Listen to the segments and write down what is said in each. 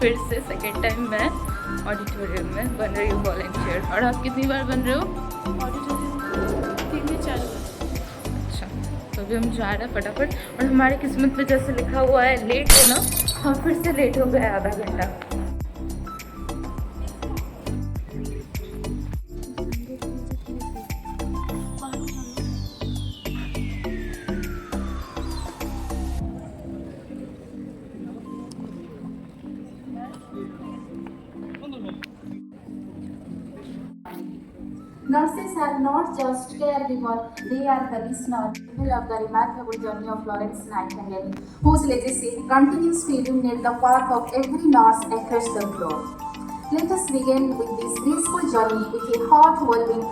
फिर से second time मैं ऑडिटोरियम में बन रही हूँ वॉलंटियर। और आप कितनी बार बन रहे हो? ऑडिटोरियम 3 से 4 बार। अच्छा, तो अभी हम जा रहे हैं फटाफट। और हमारी किस्मत में जैसे लिखा हुआ है लेट है ना, हम फिर से लेट हो गए आधा घंटा। Nurses are not just caregivers, they are the listener of the remarkable journey of Florence Nightingale, whose legacy continues to illuminate the path of every nurse across the globe. Let us begin with this graceful journey with a heart-warming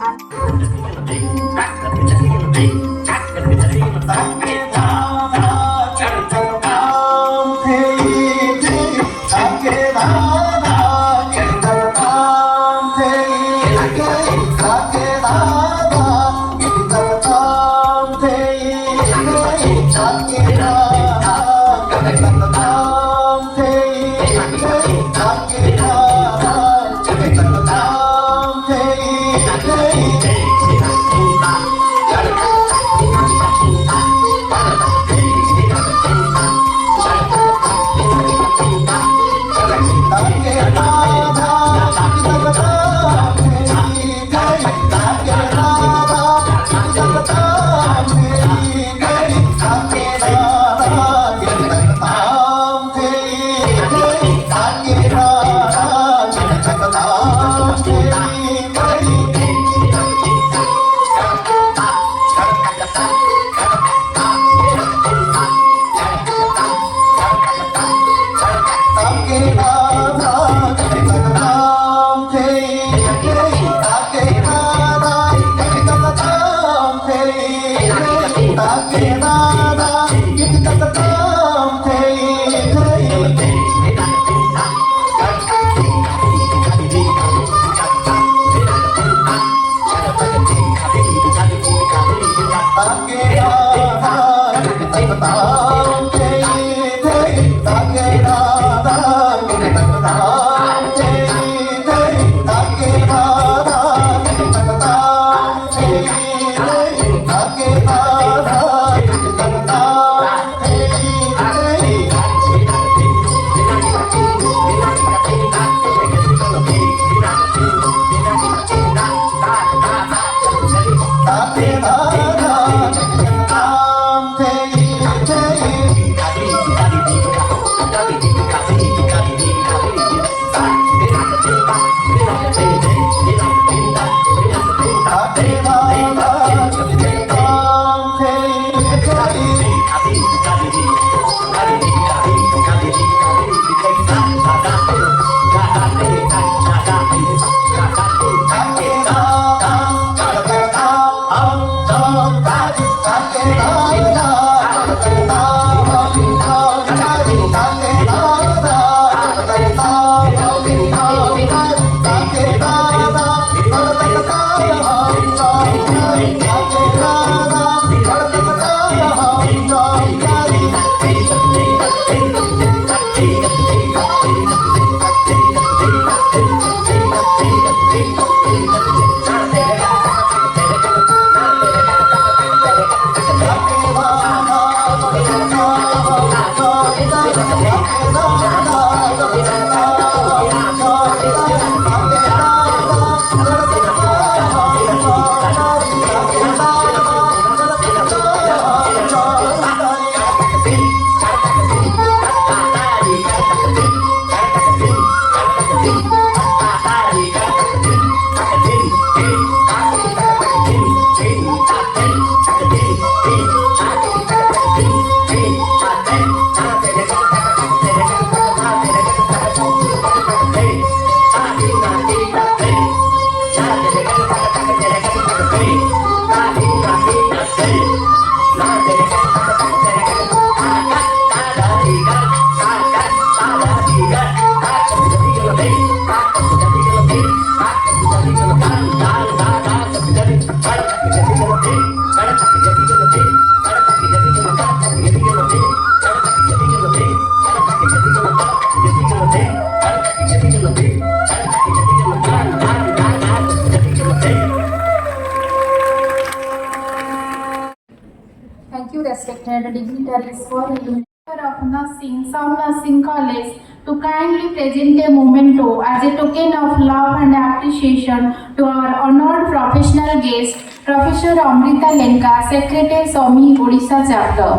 and dignitaries for illuminator of nursing, some nursing college, to kindly present a memento as a token of love and appreciation to our honored professional guest, Professor Amrita Lenka, Secretary SWAMI Odisha Chapter.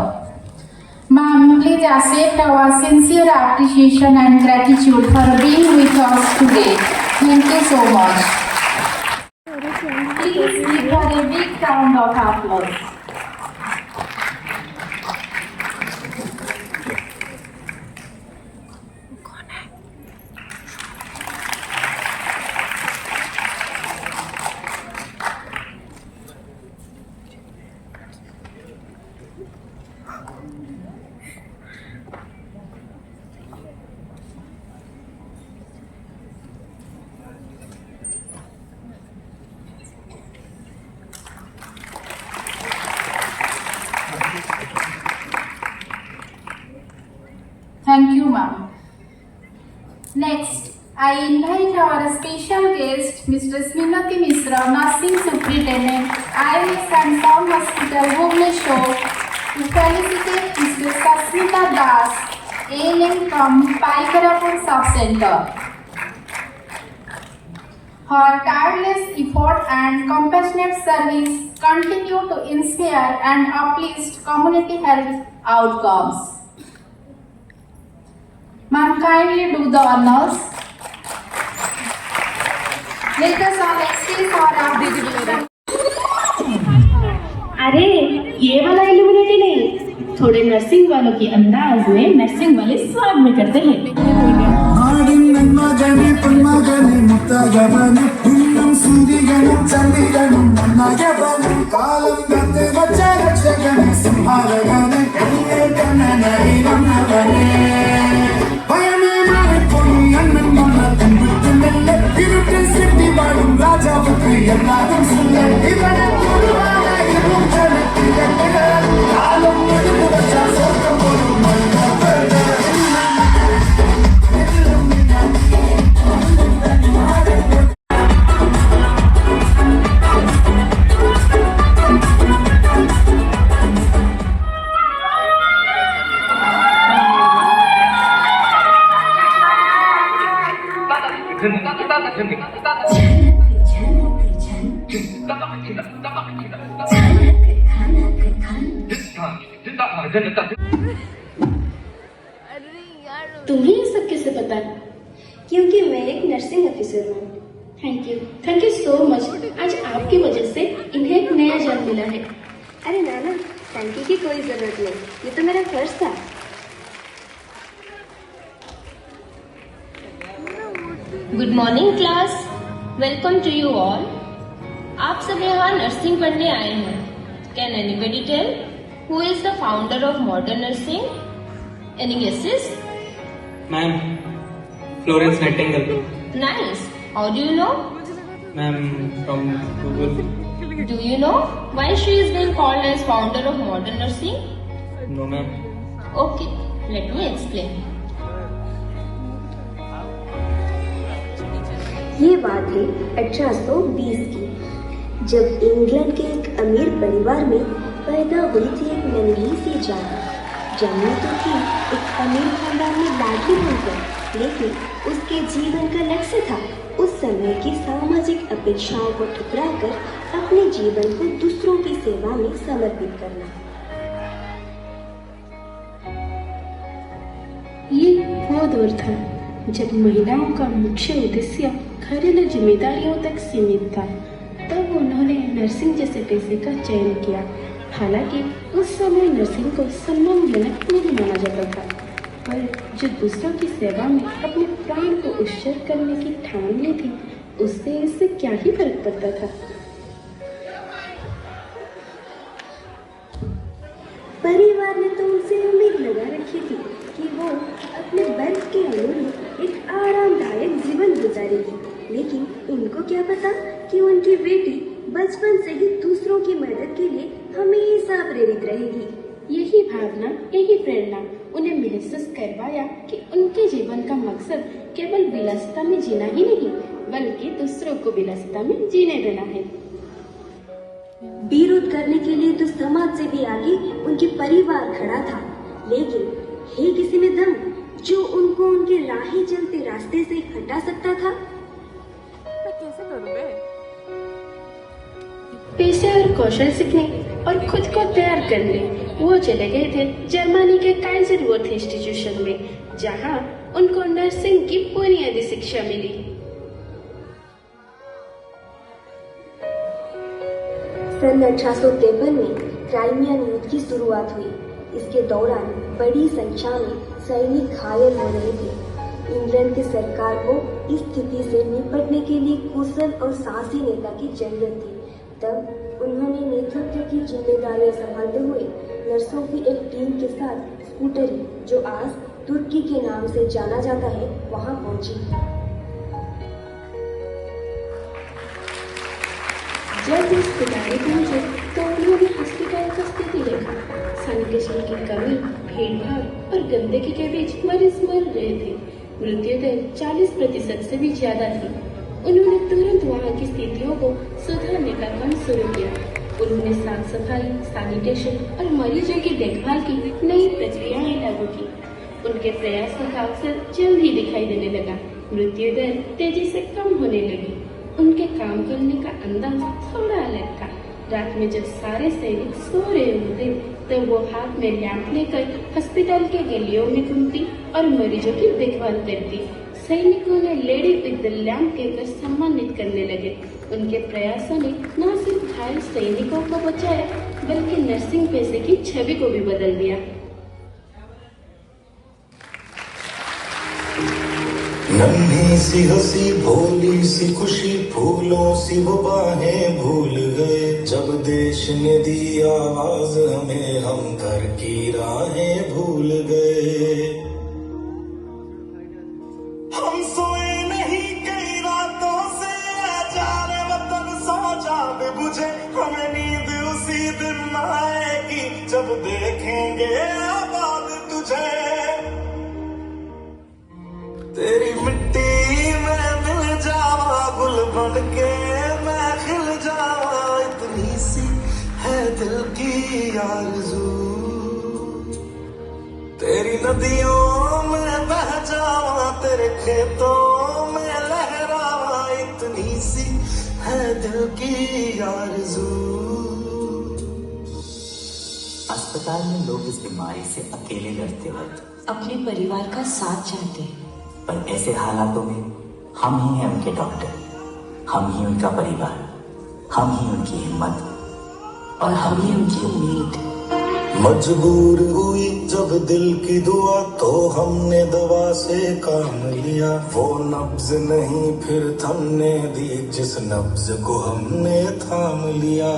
Ma'am, please accept our sincere appreciation and gratitude for being with us today. Thank you so much. Please give her a big round of applause. Thank you, ma'am. Next, I invite our special guest, Mr. Sminati Misra, Nursing Superintendent, IMS and Sound Hospital, Bhubaneswar, to felicitate Mr. Sasmita Das, ANM from Paikarapur Sub-Center. Her tireless effort and compassionate service continue to inspire and uplift community health outcomes. Ma'am, kindly do the honors. Let us all express our appreciation. अरे ये वाला Illuminati नहीं, थोड़े nursing वालों के अंदाज में nursing वाले स्वाग में करते हैं. तुम्हें ये सब कैसे पता? क्योंकि मैं एक नर्सिंग ऑफिसर हूँ. Thank you so much. आज आपकी वजह से इन्हें एक नया जन्म मिला है. अरे नाना, थैंक यू की कोई जरूरत नहीं, ये तो मेरा फर्ज था. Good morning class, welcome to you all. आप सब यहाँ नर्सिंग पढ़ने आए हैं. Can anybody tell who is the founder of modern nursing? Any guesses? Ma'am, Florence Nightingale. Nice. How do you know? Ma'am, from Google. Do you know why she is being called as founder of modern nursing? No ma'am. Okay, let me explain. ये बात है 1820 की, जब England के एक अमीर परिवार में पैदा हुई थी एक नन्ही सी जान. जन्मी तो थी एक अमीर खानदान में लाडली बनकर, लेकिन उसके जीवन का लक्ष्य था उस समय की सामाजिक अपेक्षाओं को ठुकराकर अपने जीवन को दूसरों की सेवा में समर्पित करना. ये वो दौर था जब महिलाओं का मुख्य उद्देश्य घरेलू जिम्मेदारियों तक सीमित था. तब उन्होंने नर्सिंग जैसे पेशे का चयन किया. हालांकि उस समय नर्सिंग को सम्मानजनक नहीं माना जाता था, पर जो दूसरों की सेवा में अपने प्राण को उत्सर्ग करने की ठान ली थी, उससे इससे क्या ही फर्क पड़ता था. परिवार ने तो उनसे उम्मीद लगा रखी थी कि वो अपने वर्ग के अनुरूप एक आरामदायक जीवन गुजारेगी, लेकिन उनको क्या पता कि उनकी बेटी बचपन से ही दूसरों की मदद के लिए हमेशा प्रेरित रहेगी. यही भावना, यही प्रेरणा उन्हें महसूस करवाया कि उनके जीवन का मकसद केवल विलासिता में जीना ही नहीं, बल्कि दूसरों को विलासिता में जीने देना है. विरोध करने के लिए तो समाज से भी आगे उनके परिवार खड़ा था, लेकिन है किसी में दम जो उनको उनके राही चलते रास्ते से हटा सकता था? मैं कैसे करूँ बे? पेशे और कौशल सीखने और खुद को तैयार करने वो चले गए थे जर्मनी के काइजरवर्थ इंस्टीट्यूशन में, जहां उनको नर्सिंग की बुनियादी शिक्षा मिली। सन 1853 में क्राइमियन युद्ध की शुरुआत हुई। इसके दौरान बड़ी संख्या में सैनिक घायल हो रहे थे। इंग्लैंड की सरकार को इस स्थिति से निपटने के लिए कुशल और साहसी नेता की जरूरत थी। तब उन्होंने नेतृत्व की जिम्मेदारियां संभालते हुए नर्सों की एक टीम के साथ स्कूटरी, जो आज तुर्की के नाम से जाना जाता है, वहां पहुंची। जब इस खिलाड़ी पहुंचे तो उन्होंने हॉस्पिटल का स्थिति देखा। सैनिटेशन की कमी, भीड़भाड़ और गंदगी के बीच मरीज मर रहे थे। मृत्यु दर 40% से भी ज्यादा थी। उन्होंने तुरंत वहां की स्थितियों को सुधारने का काम शुरू किया। उन्होंने साफ सफाई, सैनिटेशन और मरीजों की देखभाल की नई प्रक्रियाएं लागू की। उनके प्रयासों का अवसर जल्द ही दिखाई देने लगा। मृत्यु दर तेजी से कम होने लगी। उनके काम करने का अंदाज थोड़ा अलग था। रात में जब सारे सैनिक सो रहे होते तो वो हाथ में लैंप लेकर हॉस्पिटल के गलियों में घूमती और मरीजों की देखभाल करती। सैनिकों ने लेडी विद द लैंप कहकर सम्मानित करने लगे। उनके प्रयासों ने न सिर्फ घायल सैनिकों को बचाया, बल्कि नर्सिंग पेशे की छवि को भी बदल दिया। नन्ही सी हंसी, भोली सी खुशी, फूलों सी वो बाहें भूल गए। जब देश ने दी आवाज हमें, हम घर की राहें भूल गए। हम सोए नहीं कई रातों से, जाने वतन सो जाग बुझे। हमें नींद उसी दिन आएगी जब देखेंगे आबाद तुझे। तेरी मिट्टी में मिल जावा, गुल बन के मैं खिल जावा। इतनी सी है दिल की आरज़ू, तेरी नदियों में बह जावा, तेरे खेतों में लहरावा। इतनी सी है दिल की आरज़ू। अस्पताल में लोग इस बीमारी से अकेले लड़ते वक्त अपने परिवार का साथ चाहते हैं, पर ऐसे हालातों में हम ही हैं उनके डॉक्टर, हम ही उनका परिवार, हम ही उनकी हिम्मत और हम ही उनकी उम्मीद। मजबूर हुई जब दिल की दुआ, तो हमने दवा से काम लिया। वो नब्ज नहीं फिर थमने दी, जिस नब्ज को हमने थाम लिया।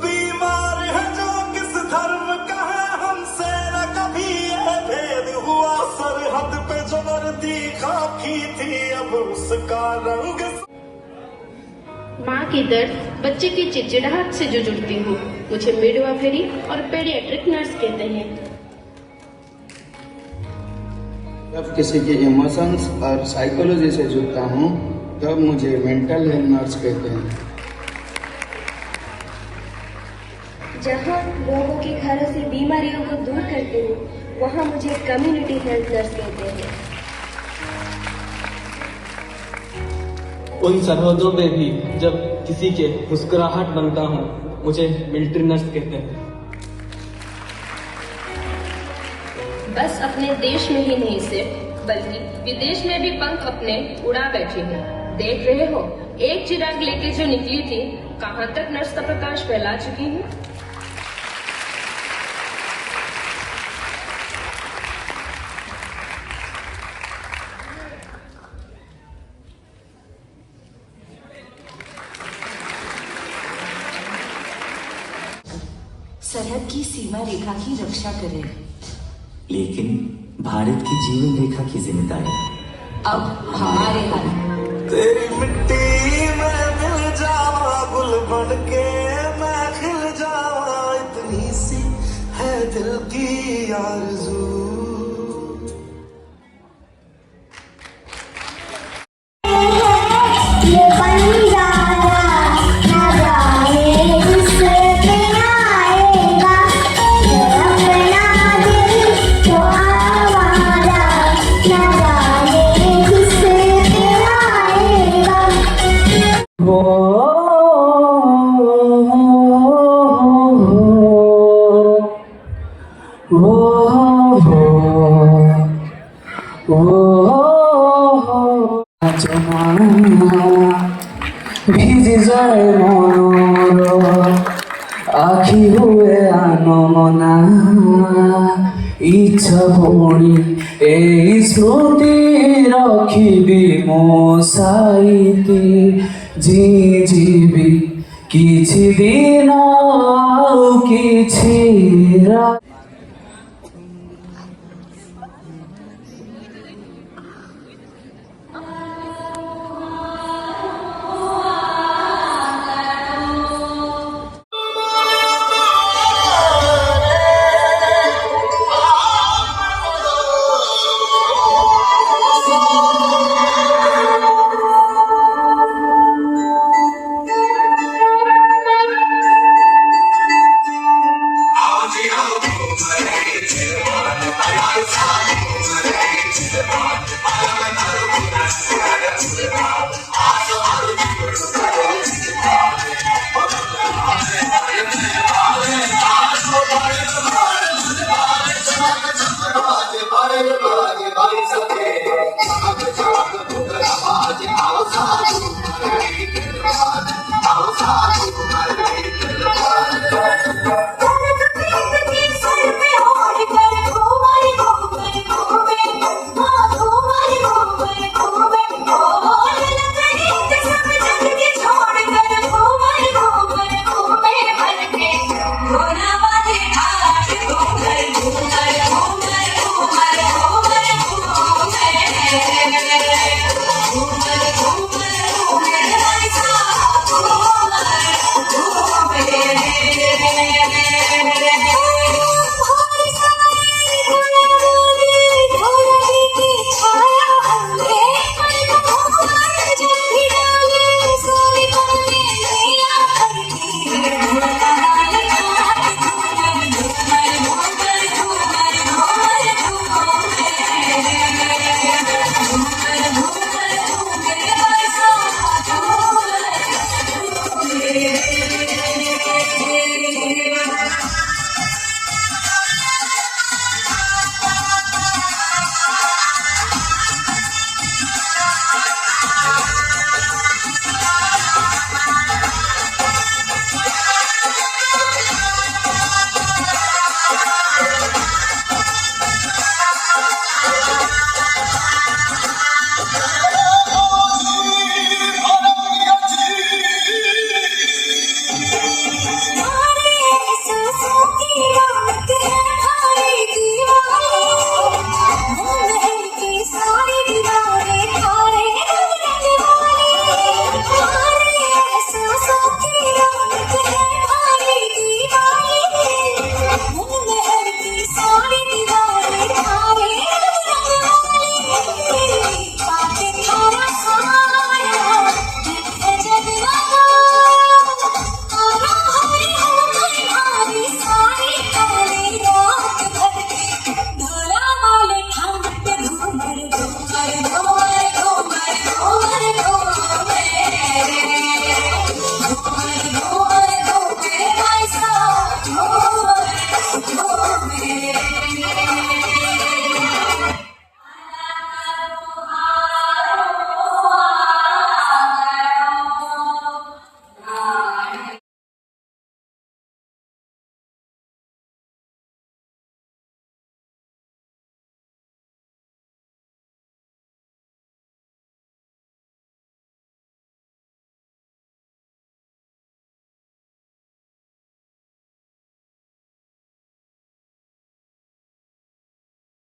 बीमार है जो किस धर्म का है, हमसे न कभी यह भेद हुआ। सरहद पे जो वर्दी खाकी थी, अब उसका रंग। माँ की दर्द, बच्चे की चिड़चिड़ाहट से जो जुड़ती हूँ, मुझे मिडवाइफरी और पेडियाट्रिक नर्स कहते हैं। जब किसी की इमोशंस और साइकोलॉजी से जुड़ता हूँ, तब मुझे मेंटल हेल्थ नर्स कहते हैं। जहाँ लोगों के घरों से बीमारियों को दूर करते हूँ, वहाँ मुझे कम्युनिटी हेल्थ नर्स कहते हैं। उन सरहदों पे भी जब किसी के मुस्कुराहट बनता हूँ, मुझे मिलिट्री नर्स कहते हैं। बस अपने देश में ही नहीं सिर्फ, बल्कि विदेश में भी पंख अपने उड़ा बैठी हूँ। देख रहे हो, एक चिराग लेके जो निकली थी, कहाँ तक नर्स का प्रकाश फैला चुकी हूँ। सरहद की सीमा रेखा की रक्षा करें, लेकिन भारत की जीवन रेखा की जिम्मेदारी अब हमारे हाथ में। तेरी मिट्टी में मिल जावा, गुल बन के मैं खिल जावा। इतनी सी है दिल की आरज़ू। ये बंजारा वो ভিজি যায় মনৰ আখি হুয়ে আনমনা ইচ্ছা ভৰি এই স্মৃতি ৰখিবি ମୋ ସାଇତି ଯିବି କିଛି ଦିନ ଆଉ କିଛି ରାତି Bye.